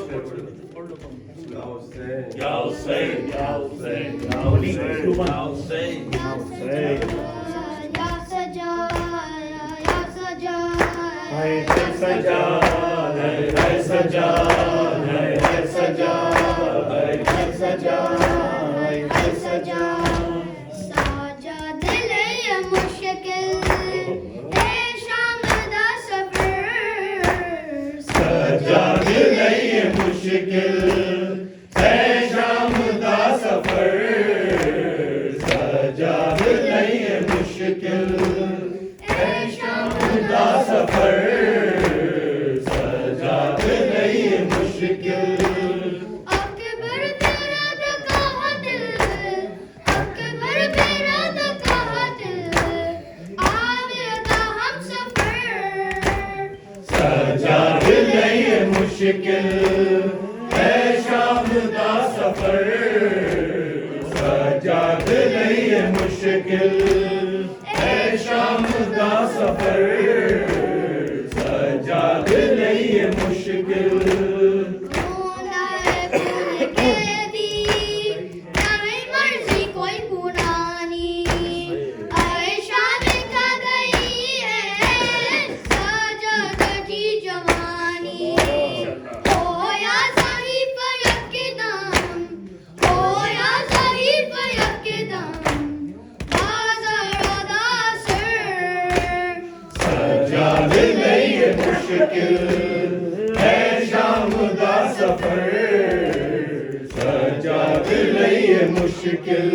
Ya Hüseyin. Ya Hüseyin, ya Hüseyin, ya Hüseyin, ya Hüseyin, ya Hüseyin. Ya Sajjad, ya Sajjad. Hay hay Sajjad, hay hay Sajjad, hay hay Sajjad, hay hay Sajjad, hay hay Sajjad. Sajad ले मुश्किल ए शाम दा सफर सजाद नहीं मुश्किल है शाम दा सफर सजाद नहीं मुश्किल है शाम दा सफर सजाद नहीं मुश्किल अकबर तेरा दका दिल अकबर तेरा दका दिल आवेगा हम सफर सजाद नहीं मुश्किल है शाम दा सफर सजाद नहीं मुश्किल है शाम दा सफर सजाद नहीं मुश्किल रोंदा है फूल के दी चाहे मर्जी कोई पुरानी आयशा देखा गई है साजद की जवानी होया सही पर यकदम होया सही पर यकदम बाजार दासर सजाद नहीं मुश्किल है शाम दा सफर सजाद नहीं मुश्किल